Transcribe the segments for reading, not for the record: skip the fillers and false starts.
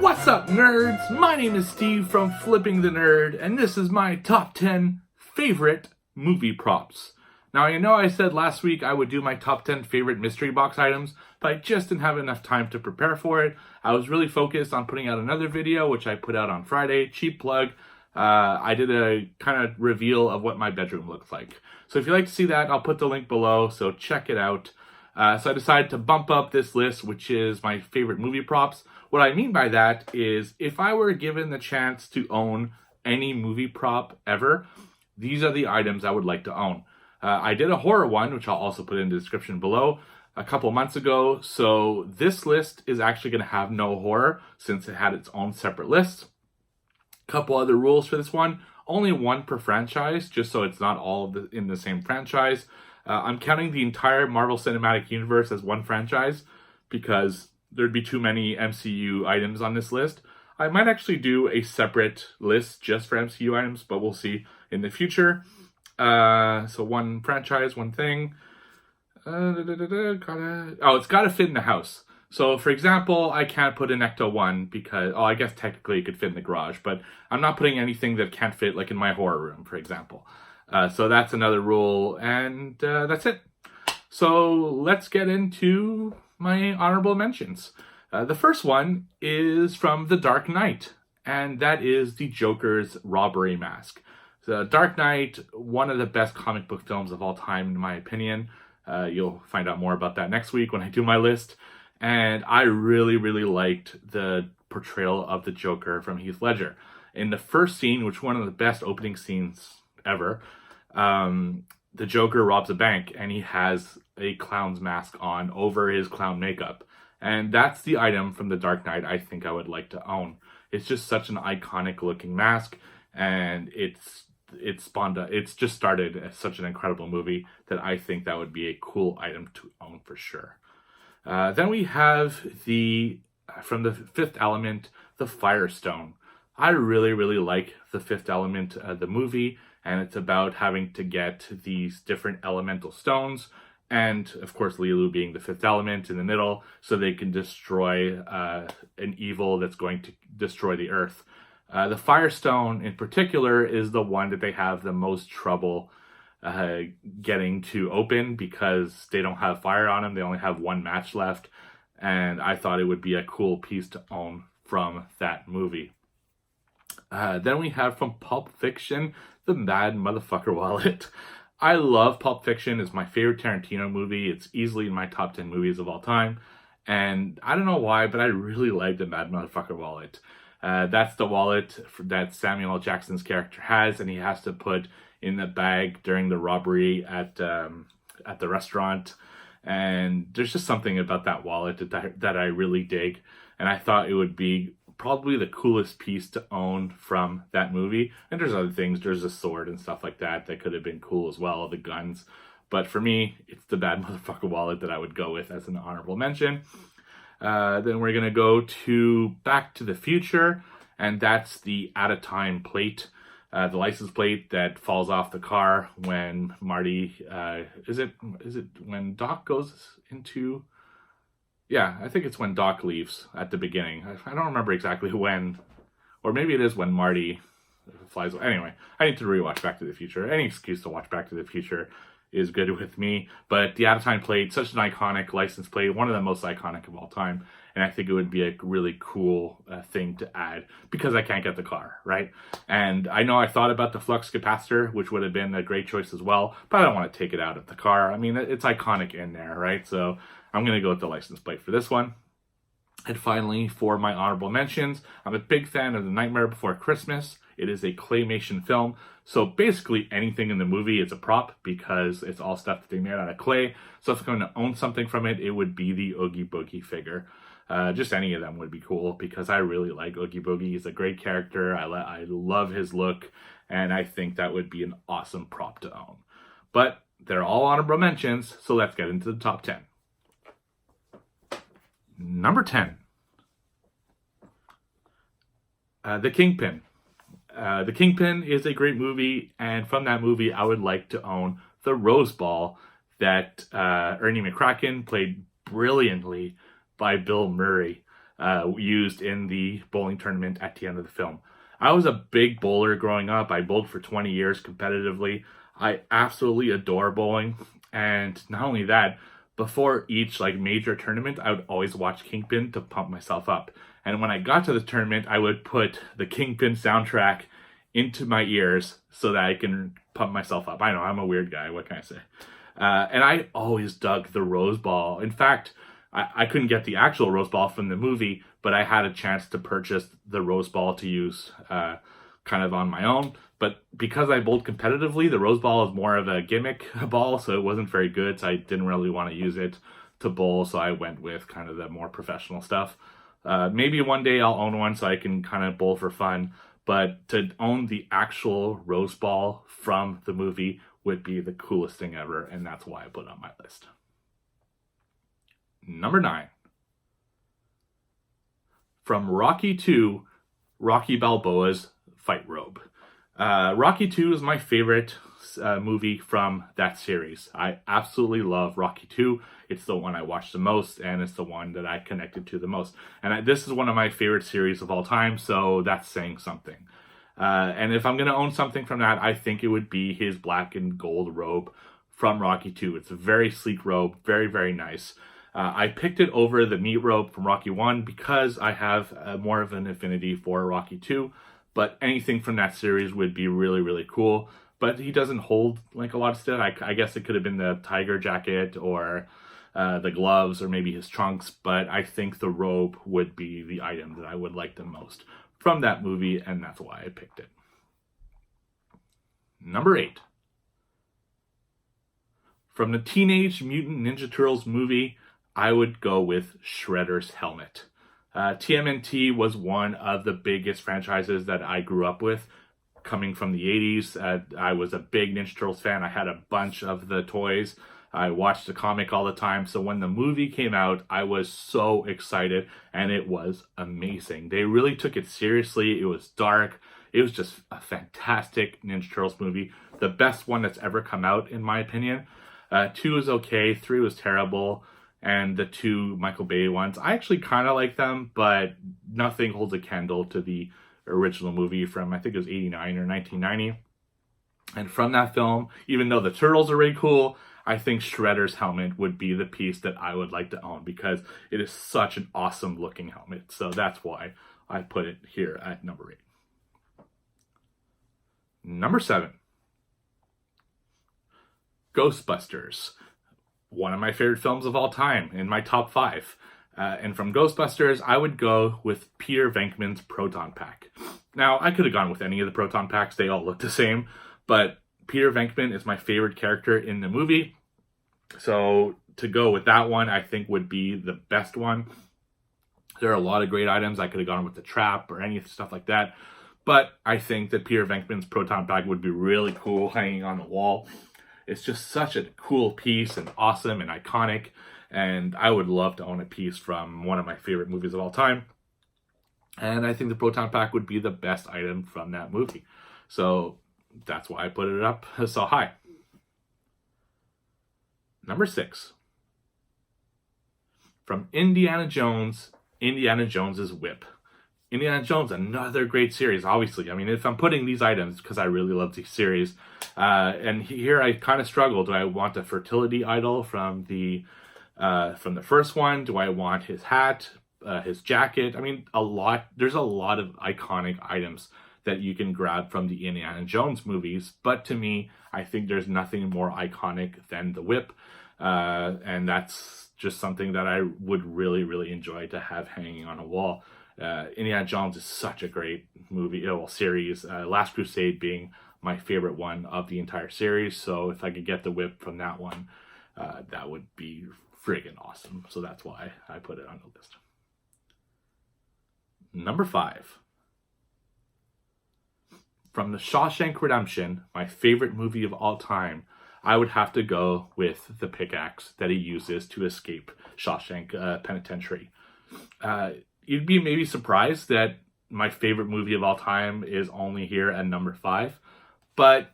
What's up, nerds? My name is Steve from Flipping the Nerd, and this is my top 10 favorite movie props. Now, I know I said last week I would do my top 10 favorite mystery box items, but I just didn't have enough time to prepare for it. I was really focused on putting out another video, which I put out on Friday. Cheap plug. I did a kind of reveal of what my bedroom looks like. So if you'd like to see that, I'll put the link below, so check it out. So I decided to bump up this list, which is my favorite movie props. What I mean by that is if I were given the chance to own any movie prop ever, these are the items I would like to own. I did a horror one, which I'll also put in the description below, a couple months ago. So this list is actually going to have no horror since it had its own separate list. Couple other rules for this one. Only one per franchise, just so it's not all in the same franchise. I'm counting the entire Marvel Cinematic Universe as one franchise because there'd be too many MCU items on this list. I might actually do a separate list just for MCU items, but we'll see in the future. So one franchise, one thing. It's got to fit in the house. So, for example, I can't put an Ecto 1 because, I guess technically it could fit in the garage, but I'm not putting anything that can't fit, like in my horror room, for example. So that's another rule, and that's it. So let's get into my honorable mentions. The first one is from The Dark Knight, and that is the Joker's robbery mask. The Dark Knight, one of the best comic book films of all time, in my opinion. You'll find out more about that next week when I do my list. And I really, really liked the portrayal of the Joker from Heath Ledger. In the first scene, which is one of the best opening scenes ever, the Joker robs a bank and he has a clown's mask on over his clown makeup. And that's the item from The Dark Knight I think I would like to own. It's just such an iconic looking mask, and it's just started as such an incredible movie that I think that would be a cool item to own for sure. Then we have from The Fifth Element, the Firestone. I really, really like The Fifth Element, the movie, and it's about having to get these different elemental stones, and of course Lilu being the fifth element in the middle, so they can destroy an evil that's going to destroy the earth. The Firestone in particular is the one that they have the most trouble getting to open because they don't have fire on them. They only have one match left, and I thought it would be a cool piece to own from that movie. Then we have from Pulp Fiction, the Mad Motherfucker Wallet. I love Pulp Fiction. It's my favorite Tarantino movie. It's easily in my top 10 movies of all time. And I don't know why, but I really like the Mad Motherfucker Wallet. That's the wallet that Samuel L. Jackson's character has, and he has to put in the bag during the robbery at the restaurant. And there's just something about that wallet that I really dig. And I thought it would be probably the coolest piece to own from that movie. And there's other things. There's a sword and stuff like that could have been cool as well, the guns. But for me, it's the Bad Motherfucker Wallet that I would go with as an honorable mention. Then we're going to go to Back to the Future, and that's the At a Time plate. The license plate that falls off the car when Marty, is it when Doc goes into... Yeah, I think it's when Doc leaves at the beginning. I don't remember exactly when, or maybe it is when Marty flies. Anyway, I need to rewatch Back to the Future. Any excuse to watch Back to the Future is good with me. But the out-of-time plate, such an iconic license plate, one of the most iconic of all time. And I think it would be a really cool thing to add because I can't get the car, right? And I know I thought about the flux capacitor, which would have been a great choice as well, but I don't want to take it out of the car. I mean, it's iconic in there, right? So I'm going to go with the license plate for this one. And finally, for my honorable mentions, I'm a big fan of The Nightmare Before Christmas. It is a claymation film, so basically anything in the movie is a prop because it's all stuff that they made out of clay. So if I'm going to own something from it, it would be the Oogie Boogie figure. Just any of them would be cool because I really like Oogie Boogie. He's a great character. I love his look, and I think that would be an awesome prop to own. But they're all honorable mentions, so let's get into the top 10. Number 10. The Kingpin. The Kingpin is a great movie, and from that movie, I would like to own the Rose Ball that Ernie McCracken played brilliantly by Bill Murray. used in the bowling tournament at the end of the film. I was a big bowler growing up. I bowled for 20 years competitively. I absolutely adore bowling. And not only that, before each like major tournament, I would always watch Kingpin to pump myself up. And when I got to the tournament, I would put the Kingpin soundtrack into my ears so that I can pump myself up. I know, I'm a weird guy. What can I say? And I always dug the Rose Ball. In fact, I couldn't get the actual Rose Ball from the movie, but I had a chance to purchase the Rose Ball to use kind of on my own. But because I bowled competitively, the Rose Ball is more of a gimmick ball, so it wasn't very good, so I didn't really want to use it to bowl, so I went with kind of the more professional stuff. Maybe one day I'll own one so I can kind of bowl for fun, but to own the actual Rose Ball from the movie would be the coolest thing ever, and that's why I put it on my list. Number 9. From Rocky 2, Rocky Balboa's fight robe. Rocky 2 is my favorite movie from that series. I absolutely love Rocky 2. It's the one I watched the most, and it's the one that I connected to the most. And this is one of my favorite series of all time, so that's saying something. And if I'm going to own something from that, I think it would be his black and gold robe from Rocky 2. It's a very sleek robe, very, very nice. I picked it over the meat robe from Rocky 1 because I have more of an affinity for Rocky 2, but anything from that series would be really, really cool. But he doesn't hold like a lot of stuff. I guess it could have been the tiger jacket or the gloves or maybe his trunks, but I think the robe would be the item that I would like the most from that movie, and that's why I picked it. Number 8. From the Teenage Mutant Ninja Turtles movie, I would go with Shredder's helmet. TMNT was one of the biggest franchises that I grew up with, coming from the 80s. I was a big Ninja Turtles fan. I had a bunch of the toys. I watched the comic all the time. So when the movie came out, I was so excited, and it was amazing. They really took it seriously. It was dark. It was just a fantastic Ninja Turtles movie. The best one that's ever come out, in my opinion. 2 is okay. 3 was terrible. And the 2 Michael Bay ones, I actually kind of like them, but nothing holds a candle to the original movie from, I think it was 89 or 1990. And from that film, even though the Turtles are really cool, I think Shredder's helmet would be the piece that I would like to own because it is such an awesome looking helmet. So that's why I put it here at number 8. Number 7. Ghostbusters. One of my favorite films of all time, in my top 5. And from Ghostbusters, I would go with Peter Venkman's Proton Pack. Now, I could have gone with any of the Proton Packs. They all look the same. But Peter Venkman is my favorite character in the movie. So to go with that one, I think would be the best one. There are a lot of great items. I could have gone with the trap or any stuff like that. But I think that Peter Venkman's Proton Pack would be really cool hanging on the wall. It's just such a cool piece and awesome and iconic. And I would love to own a piece from one of my favorite movies of all time. And I think the Proton Pack would be the best item from that movie. So that's why I put it up so high. Number 6. From Indiana Jones, Indiana Jones's Whip. Indiana Jones, another great series, obviously. I mean, if I'm putting these items, because I really love these series, and here I kind of struggle. Do I want the fertility idol from the first one? Do I want his hat, his jacket? I mean, there's a lot of iconic items that you can grab from the Indiana Jones movies, but to me, I think there's nothing more iconic than the whip, and that's just something that I would really, really enjoy to have hanging on a wall. Indiana Jones is such a great movie, series. Last Crusade being my favorite one of the entire series. So if I could get the whip from that one, that would be friggin' awesome. So that's why I put it on the list. Number 5. From The Shawshank Redemption, my favorite movie of all time, I would have to go with the pickaxe that he uses to escape Shawshank Penitentiary. You'd be maybe surprised that my favorite movie of all time is only here at number 5. But,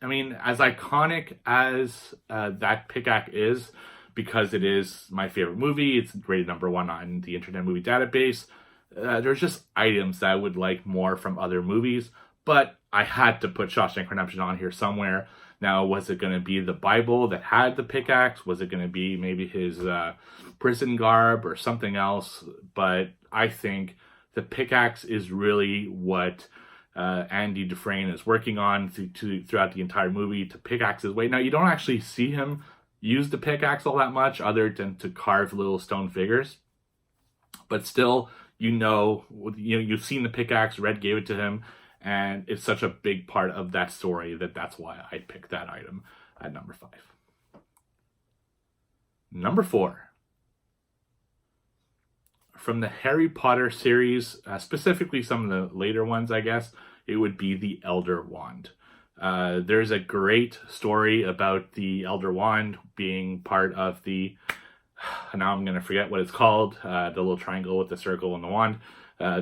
I mean, as iconic as that pickaxe is, because it is my favorite movie. It's rated #1 on the Internet Movie Database. There's just items that I would like more from other movies, but I had to put Shawshank Redemption on here somewhere. Now, was it going to be the Bible that had the pickaxe? Was it going to be maybe his prison garb or something else? But I think the pickaxe is really what Andy Dufresne is working on throughout the entire movie, to pickaxe his way. Now, you don't actually see him use the pickaxe all that much other than to carve little stone figures. But still, you've seen the pickaxe, Red gave it to him, and it's such a big part of that story that's why I picked that item at number 5. Number 4. From the Harry Potter series, specifically some of the later ones, I guess, it would be the Elder Wand. There's a great story about the Elder Wand being part of the, now I'm going to forget what it's called, the little triangle with the circle and the wand,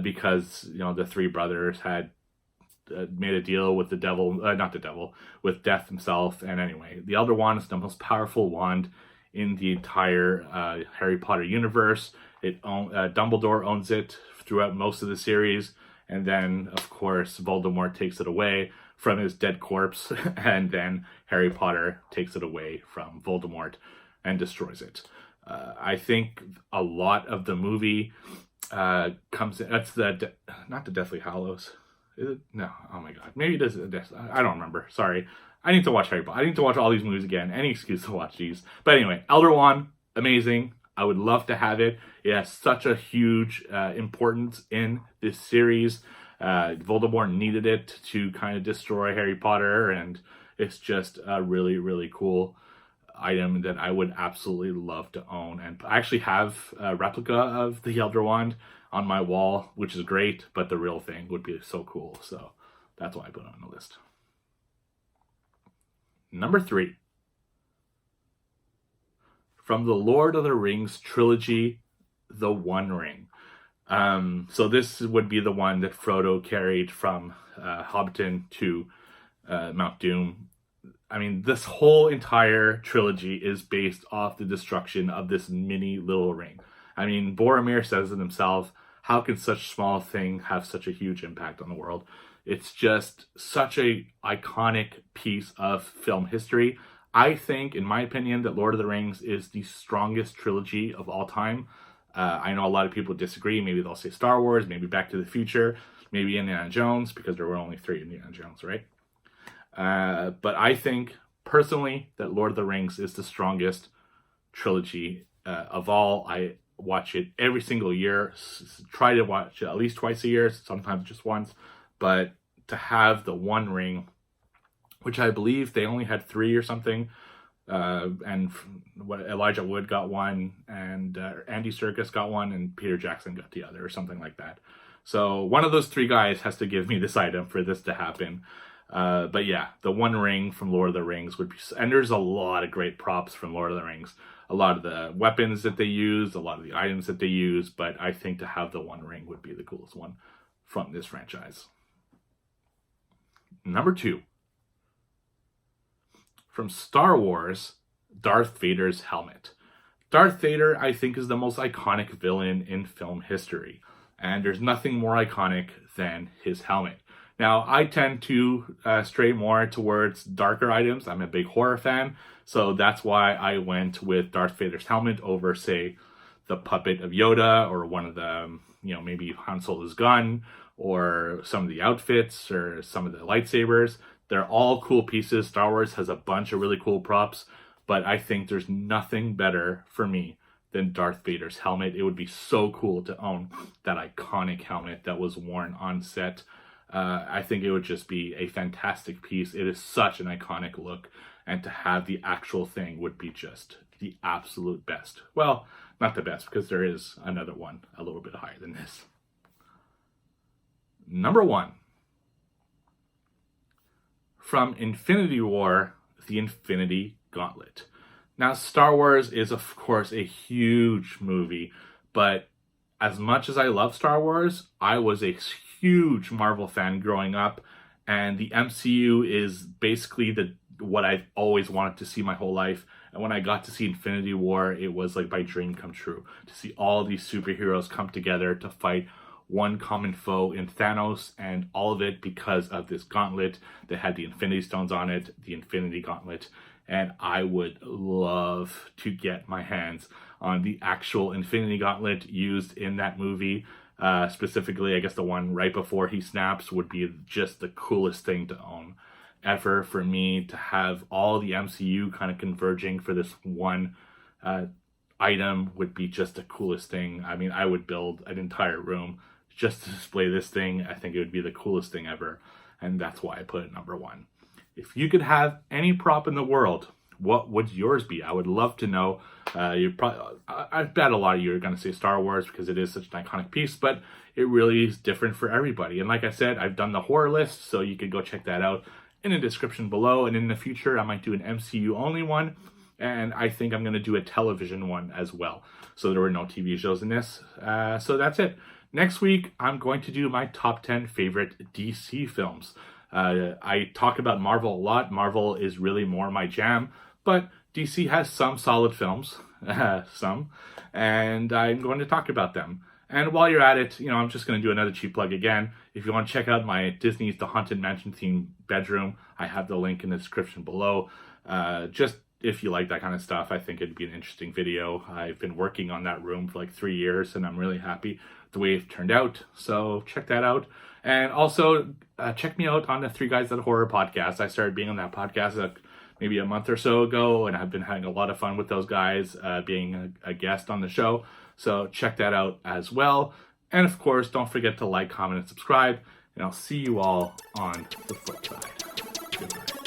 because, the 3 brothers had made a deal with the devil, not the devil, with death himself. And anyway, the Elder Wand is the most powerful wand in the entire Harry Potter universe. Dumbledore owns it throughout most of the series, and then, of course, Voldemort takes it away from his dead corpse, and then Harry Potter takes it away from Voldemort and destroys it. I think a lot of the movie comes in, that's not the Deathly Hallows. Is it? No. Oh my god. Maybe it is. I don't remember. Sorry. I need to watch Harry Potter. I need to watch all these movies again. Any excuse to watch these. But anyway, Elder Wand, amazing. I would love to have it. It has such a huge importance in this series. Voldemort needed it to kind of destroy Harry Potter, and it's just a really, really cool item that I would absolutely love to own. And I actually have a replica of the Elder Wand on my wall, which is great, but the real thing would be so cool. So that's why I put it on the list. Number 3. From the Lord of the Rings trilogy, The One Ring. So this would be the one that Frodo carried from Hobbiton to Mount Doom. I mean, this whole entire trilogy is based off the destruction of this mini little ring. I mean, Boromir says it himself, how can such a small thing have such a huge impact on the world? It's just such a iconic piece of film history. I think, in my opinion, that Lord of the Rings is the strongest trilogy of all time. I know a lot of people disagree. Maybe they'll say Star Wars, maybe Back to the Future, maybe Indiana Jones, because there were only 3 Indiana Jones, right? But I think, personally, that Lord of the Rings is the strongest trilogy of all. I watch it every single year. Try to watch it at least twice a year, sometimes just once. But to have the One Ring, which I believe they only had 3 or something, and Elijah Wood got one, and Andy Serkis got one, and Peter Jackson got the other, or something like that. So one of those 3 guys has to give me this item for this to happen. But yeah, the One Ring from Lord of the Rings would be, and there's a lot of great props from Lord of the Rings. A lot of the weapons that they use, a lot of the items that they use, but I think to have the One Ring would be the coolest one from this franchise. Number 2. From Star Wars, Darth Vader's helmet. Darth Vader, I think, is the most iconic villain in film history, and there's nothing more iconic than his helmet. Now, I tend to stray more towards darker items. I'm a big horror fan, so that's why I went with Darth Vader's helmet over, say, the puppet of Yoda, or one of the, maybe Han Solo's gun, or some of the outfits, or some of the lightsabers. They're all cool pieces. Star Wars has a bunch of really cool props, but I think there's nothing better for me than Darth Vader's helmet. It would be so cool to own that iconic helmet that was worn on set. I think it would just be a fantastic piece. It is such an iconic look, and to have the actual thing would be just the absolute best. Well, not the best, because there is another one a little bit higher than this. Number 1. From Infinity War, the Infinity Gauntlet. Now, Star Wars is, of course, a huge movie, but as much as I love Star Wars, I was a huge Marvel fan growing up, and the MCU is basically what I've always wanted to see my whole life, And when I got to see Infinity War, it was like my dream come true to see all these superheroes come together to fight one common foe in Thanos, and all of it because of this gauntlet that had the Infinity Stones on it, the Infinity Gauntlet. And I would love to get my hands on the actual Infinity Gauntlet used in that movie. Specifically, I guess the one right before he snaps would be just the coolest thing to own ever for me, to have all the MCU kind of converging for this one item would be just the coolest thing. I mean, I would build an entire room just to display this thing. I think it would be the coolest thing ever, and that's why I put it number one. If you could have any prop in the world, what would yours be? I would love to know. I bet a lot of you are going to say Star Wars because it is such an iconic piece, but it really is different for everybody. And like I said, I've done the horror list, so you could go check that out in the description below. And in the future, I might do an MCU only one, and I think I'm going to do a television one as well. So there were no TV shows in this. So that's it. Next week, I'm going to do my top 10 favorite DC films. I talk about Marvel a lot. Marvel is really more my jam, but DC has some solid films, and I'm going to talk about them. And while you're at it, I'm just going to do another cheap plug again. If you want to check out my Disney's The Haunted Mansion themed bedroom, I have the link in the description below. Just if you like that kind of stuff, I think it'd be an interesting video. I've been working on that room for like 3 years, and I'm really happy the way it turned out. So check that out. And also check me out on the Three Guys That Horror podcast. I started being on that podcast maybe a month or so ago, and I've been having a lot of fun with those guys being a guest on the show. So check that out as well. And of course, don't forget to like, comment, and subscribe. And I'll see you all on the flip side. Goodbye.